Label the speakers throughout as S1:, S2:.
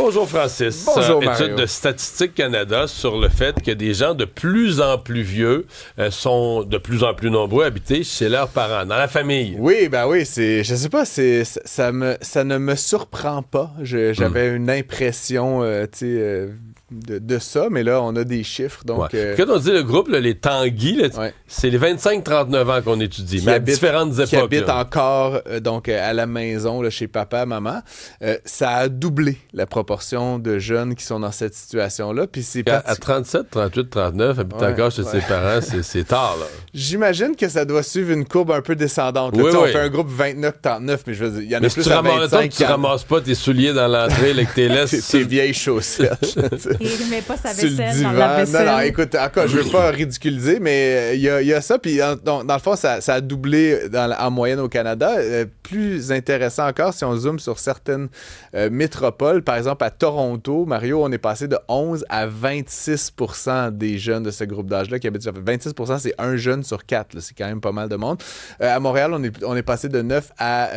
S1: Bonjour Francis.
S2: Bonjour Mario.
S1: Étude de Statistique Canada sur le fait que des gens de plus en plus vieux sont de plus en plus nombreux à habiter chez leurs parents, dans la famille.
S2: Oui, ben oui, je sais pas, ça ne me surprend pas. J'avais une impression, de ça, mais là, on a des chiffres, donc...
S1: Quand on dit le groupe, là, les Tanguy, c'est les 25-39 ans qu'on étudie, mais à différentes époques.
S2: Qui habitent encore à la maison, là, chez papa, maman. Ça a doublé la proportion de jeunes qui sont dans cette situation-là. Puis c'est
S1: à 37, 38, 39, habiter encore chez ses parents, c'est tard, là.
S2: J'imagine que ça doit suivre une courbe un peu descendante. Là, on fait un groupe 29-39, mais je veux dire, il y en a plus à 25.
S1: Tu ramasses pas tes souliers dans l'entrée, là, que t'es laisses...
S2: tes vieilles chaussettes.
S3: Il met pas sa
S2: sur
S3: vaisselle
S2: le divan.
S3: dans la vaisselle.
S2: Non, écoute, encore, je veux pas ridiculiser, mais il y a ça. Puis dans le fond, ça a doublé en moyenne au Canada. Plus intéressant encore, si on zoome sur certaines métropoles, par exemple à Toronto, Mario, on est passé de 11 à 26% des jeunes de ce groupe d'âge-là qui habitent. 26%, c'est un jeune sur 4. Là, c'est quand même pas mal de monde. À Montréal, on est passé de 9 à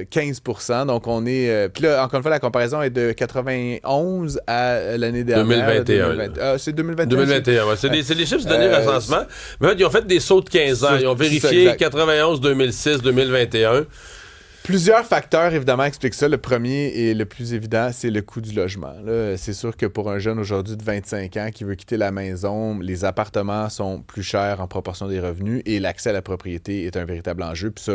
S2: 15%. Donc, on est... puis là, encore une fois, la comparaison est de 91 à l'année dernière.
S1: 2021.
S2: C'est 2021.
S1: 2021, ouais. C'est les chiffres du dernier recensement. Mais en fait, ils ont fait des sauts de 15 ans. Ils ont vérifié 91, 2006, 2021.
S2: Plusieurs facteurs, évidemment, expliquent ça. Le premier et le plus évident, c'est le coût du logement. Là, c'est sûr que pour un jeune aujourd'hui de 25 ans qui veut quitter la maison, les appartements sont plus chers en proportion des revenus et l'accès à la propriété est un véritable enjeu. Puis ça,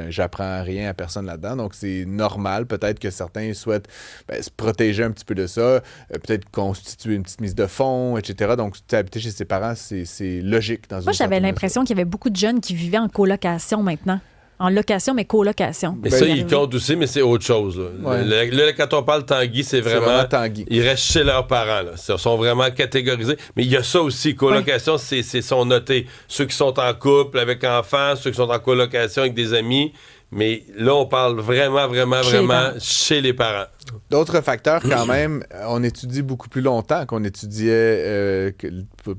S2: j'apprends rien à personne là-dedans. Donc, c'est normal. Peut-être que certains souhaitent se protéger un petit peu de ça, peut-être constituer une petite mise de fonds, etc. Donc, habiter chez ses parents, c'est logique. Moi,
S3: j'avais l'impression qu'il y avait beaucoup de jeunes qui vivaient en colocation maintenant. En location, mais colocation.
S1: Mais ça, ils comptent aussi, mais c'est autre chose.
S2: Ouais.
S1: Là, quand on parle Tanguy, c'est vraiment
S2: Tanguy.
S1: Ils restent chez leurs parents. Là. Ils sont vraiment catégorisés. Mais il y a ça aussi. Colocation, c'est sont notés. Ceux qui sont en couple avec enfants, ceux qui sont en colocation avec des amis. Mais là, on parle vraiment chez les parents.
S2: D'autres facteurs, quand même, on étudie beaucoup plus longtemps qu'on étudiait, que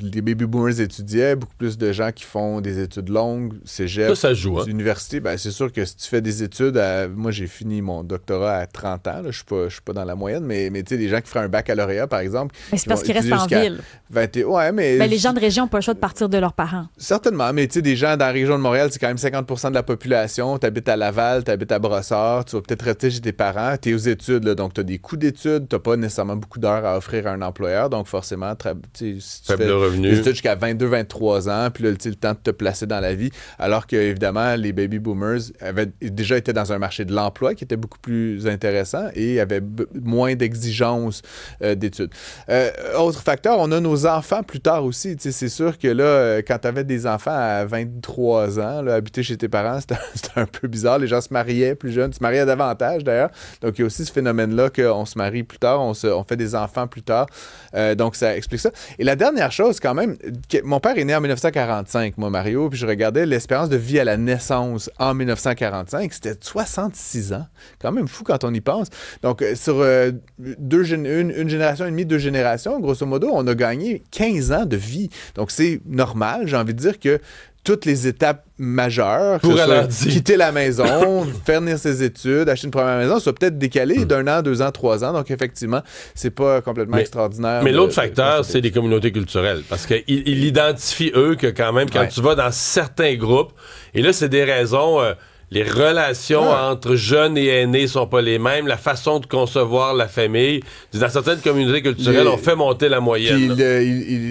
S2: les baby boomers étudiaient, beaucoup plus de gens qui font des études longues, cégep,
S1: ça joue, hein?
S2: université. Ben, c'est sûr que si tu fais des études, moi j'ai fini mon doctorat à 30 ans, je suis pas dans la moyenne, mais tu sais, des gens qui feraient un baccalauréat, par exemple.
S3: Mais c'est parce qu'ils restent en ville.
S2: Mais
S3: les gens de région n'ont pas le choix de partir de leurs parents.
S2: Certainement, mais tu sais, des gens dans la région de Montréal, c'est quand même 50% de la population. Tu habites à Laval, tu habites à Brossard, tu vas peut-être rester chez tes parents, tu es aux études, là, donc tu as des coûts d'études, tu n'as pas nécessairement beaucoup d'heures à offrir à un employeur, donc forcément, si tu fais des études jusqu'à 22-23 ans, puis là, le temps de te placer dans la vie, alors que, évidemment, les baby boomers avaient déjà été dans un marché de l'emploi qui était beaucoup plus intéressant et avaient moins d'exigences d'études. Autre facteur, on a nos enfants plus tard aussi. C'est sûr que là, quand tu avais des enfants à 23 ans, là, habiter chez tes parents, c'était un peu bizarre. Les gens se mariaient plus jeunes, se mariaient davantage d'ailleurs. Donc, il y a aussi ce phénomène-là qu'on se marie plus tard, on fait des enfants plus tard. Donc, ça explique ça. Et la dernière chose, quand même, mon père est né en 1945, moi, Mario, puis je regardais l'espérance de vie à la naissance en 1945. C'était 66 ans. Quand même fou quand on y pense. Donc, sur une génération et demie, 2 générations, grosso modo, on a gagné 15 ans de vie. Donc, c'est normal, j'ai envie de dire que toutes les étapes majeures, quitter la maison, faire venir ses études, acheter une première maison, soit peut-être décalé d'1 an, 2 ans, 3 ans. Donc, effectivement, c'est pas complètement extraordinaire.
S1: Mais l'autre facteur, c'est les communautés culturelles. Parce qu'ils identifient, eux, que quand même, quand tu vas dans certains groupes, et là, c'est des raisons... les relations entre jeunes et aînés sont pas les mêmes. La façon de concevoir la famille. Dans certaines communautés culturelles, on fait monter la moyenne.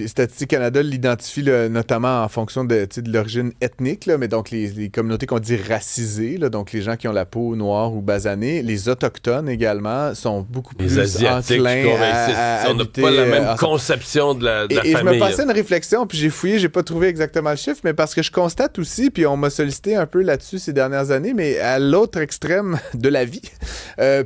S2: Statistique Canada l'identifie notamment en fonction de l'origine ethnique, là, mais donc les communautés qu'on dit racisées, là, donc les gens qui ont la peau noire ou basanée. Les Autochtones également sont beaucoup plus enclins à
S1: on n'a pas la même conception de la famille.
S2: Et je me passais une réflexion, puis j'ai fouillé, j'ai pas trouvé exactement le chiffre, mais parce que je constate aussi, puis on m'a sollicité un peu là-dessus ces dernières années, mais à l'autre extrême de la vie,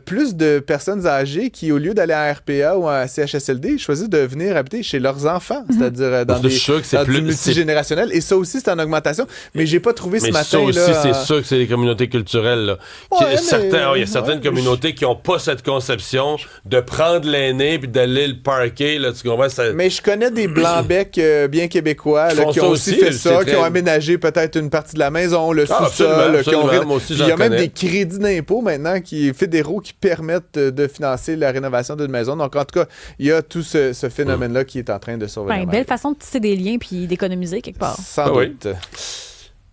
S2: plus de personnes âgées qui, au lieu d'aller à RPA ou à CHSLD, choisissent de venir habiter chez leurs enfants, c'est-à-dire dans du multigénérationnel. Et ça aussi, c'est en augmentation. Mais j'ai pas trouvé ce matin...
S1: ça aussi, c'est sûr que c'est les communautés culturelles. Là. Il y a certaines communautés qui n'ont pas cette conception de prendre l'aîné puis d'aller le parker. Là, tu comprends?
S2: Mais je connais des blancs-becs bien québécois là, qui ont aussi fait ça, qui ont aménagé peut-être une partie de la maison, le sous-sol, qui ont
S1: Absolument, moi aussi,
S2: Puis il y a
S1: j'en
S2: même
S1: connais.
S2: des crédits d'impôt maintenant fédéraux qui permettent de financer la rénovation d'une maison. Donc, en tout cas, il y a tout ce phénomène-là qui est en train de survenir.
S3: Belle façon de tisser des liens puis d'économiser quelque part.
S2: Sans
S1: oui.
S2: doute.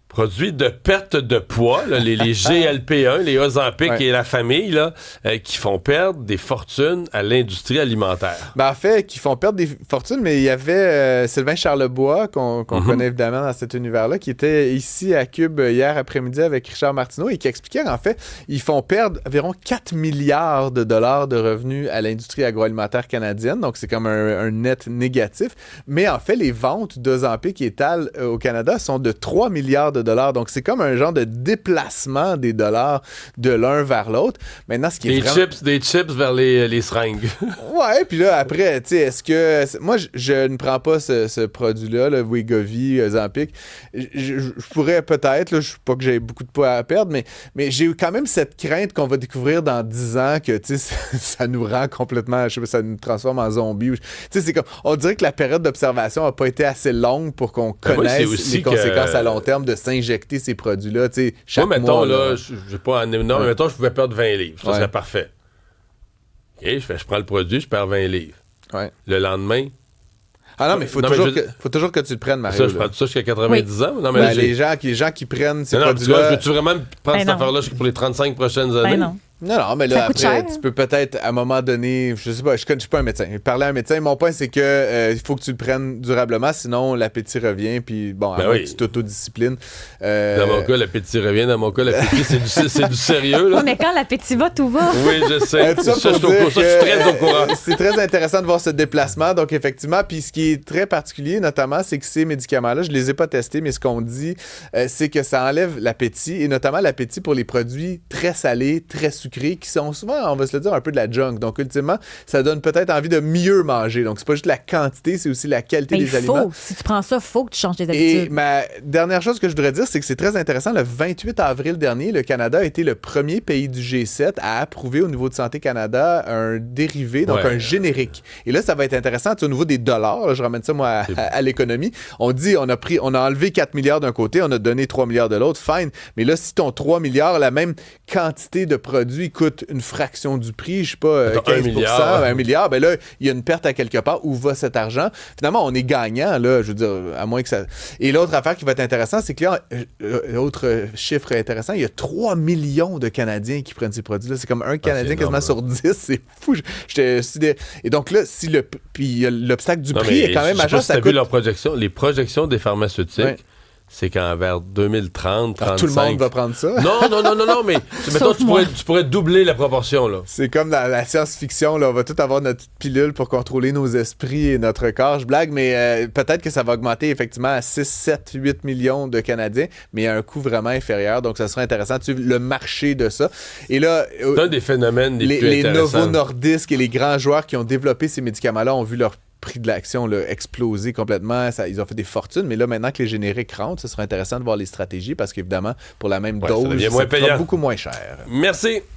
S1: Produits de perte de poids, là, les GLP-1, les Ozempic
S2: Ouais.
S1: et la famille, là, qui font perdre des fortunes à l'industrie alimentaire.
S2: Ben, en fait, qui font perdre des fortunes, mais il y avait Sylvain Charlebois, qu'on connaît évidemment dans cet univers-là, qui était ici à Cube hier après-midi avec Richard Martineau et qui expliquait qu'en fait, ils font perdre environ 4 milliards de dollars de revenus à l'industrie agroalimentaire canadienne. Donc, c'est comme un net négatif. Mais en fait, les ventes d'Ozempic et Tal au Canada sont de 3 milliards de dollars. Donc, c'est comme un genre de déplacement des dollars de l'un vers l'autre. Maintenant, ce qui est
S1: Des chips vers les seringues.
S2: Ouais, puis là, après, tu sais, est-ce que... Moi, je ne prends pas ce produit-là, le Wegovy, Ozempic. Je pourrais peut-être, là, je sais pas que j'ai beaucoup de poids à perdre, mais j'ai quand même cette crainte qu'on va découvrir dans 10 ans que, tu sais, ça nous rend complètement... Je sais pas, ça nous transforme en zombies. Tu sais, c'est comme... On dirait que la période d'observation n'a pas été assez longue pour qu'on connaisse les conséquences à long terme de s'injecter ces produits-là, tu sais, chaque
S1: Moi, mettons,
S2: mois.
S1: là, j'ai pas un énorme, mais mettons, je pouvais perdre 20 livres. Ça
S2: Ouais.
S1: serait parfait. OK, je prends le produit, je perds 20 livres.
S2: Ouais.
S1: Le lendemain,
S2: Ah non, mais il faut,
S1: Non, mais
S2: faut toujours que tu le prennes, Mario.
S1: ça, je
S2: là.
S1: prends tout ça jusqu'à 90 ans. Non, mais
S2: Ben,
S1: j'ai-
S2: les gens qui prennent ces
S1: Non, non,
S2: produits-là...
S1: veux-tu vraiment prendre
S3: Ben
S1: cette
S3: non.
S1: affaire-là pour les 35 prochaines années?
S3: Ben non.
S2: Non, mais
S3: Ça
S2: là,
S3: coûte
S2: après,
S3: cher.
S2: tu peux peut-être, à un moment donné, je sais pas, je suis pas un médecin. Parler à un médecin, mon point, c'est que il faut que tu le prennes durablement, sinon l'appétit revient, puis bon, à
S1: Ben
S2: moins
S1: oui.
S2: que tu t'autodisciplines.
S1: Dans mon cas, l'appétit revient. Dans mon cas, l'appétit, c'est du sérieux, là.
S3: Ouais, mais quand l'appétit va, tout va.
S1: Oui, je sais.
S2: Tout ça
S1: Ça,
S2: pour
S1: je suis
S2: dire
S1: je suis très au courant.
S2: c'est très intéressant de voir ce déplacement. Donc, effectivement, puis ce qui est très particulier, notamment, c'est que ces médicaments-là, je les ai pas testés, mais ce qu'on dit, c'est que ça enlève l'appétit, et notamment l'appétit pour les produits très salés, très sucrés, qui sont souvent, on va se le dire, un peu de la junk. Donc, ultimement, ça donne peut-être envie de mieux manger. Donc, c'est pas juste la quantité, c'est aussi la qualité
S3: Ben,
S2: des
S3: il faut.
S2: aliments.
S3: Si tu prends ça, il faut que tu changes tes
S2: Et
S3: habitudes.
S2: ma dernière chose que je voudrais dire, c'est que c'est très intéressant. Le 28 avril dernier, le Canada a été le premier pays du G7 à approuver au niveau de Santé Canada un dérivé, donc
S1: Ouais.
S2: un générique. Et là, ça va être intéressant. Tu sais, au niveau des dollars, là, je ramène ça moi à l'économie. On dit, on a enlevé 4 milliards d'un côté, on a donné 3 milliards de l'autre, fine. Mais là, si ton 3 milliards, la même quantité de produits coûte une fraction du prix, je sais pas,
S1: Attends,
S2: 15
S1: 1 milliard.
S2: 1 milliard, ben là, il y a une perte à quelque part. Où va cet argent? Finalement, on est gagnant, là, je veux dire, à moins que ça... Et l'autre affaire qui va être intéressante, c'est que là, l'autre chiffre intéressant, il y a 3 millions de Canadiens qui prennent ces produits-là. C'est comme un Canadien
S1: énorme,
S2: quasiment
S1: là.
S2: sur 10. C'est fou. J'étais sidéré. Et donc là, si le... Puis il y a l'obstacle du
S1: Non,
S2: prix
S1: mais
S2: est quand même
S1: je sais
S2: majeur.
S1: pas si
S2: Ça
S1: t'as
S2: coûte...
S1: vu leurs projections. Les projections des pharmaceutiques,
S2: Ouais.
S1: c'est qu'en vers 2030, 35...
S2: Alors, tout le monde va prendre ça.
S1: Non, mais mettons,
S3: Sauf moi.
S1: tu pourrais doubler la proportion, là.
S2: C'est comme dans la science-fiction, là, on va tout avoir notre petite pilule pour contrôler nos esprits et notre corps. Je blague, mais peut-être que ça va augmenter effectivement à 6, 7, 8 millions de Canadiens, mais à un coût vraiment inférieur. Donc, ça serait intéressant de suivre le marché de ça. Et là,
S1: C'est un des phénomènes les plus
S2: les
S1: intéressants.
S2: Novo Nordisk et les grands joueurs qui ont développé ces médicaments-là ont vu leur prix de l'action là, exploser complètement. Ils ont fait des fortunes, mais là, maintenant que les génériques rentrent, ce serait intéressant de voir les stratégies parce qu'évidemment, pour la même
S1: Ouais, ça
S2: dose,
S1: devient
S2: ça
S1: moins
S2: coûtera
S1: payant.
S2: beaucoup moins cher.
S1: Merci.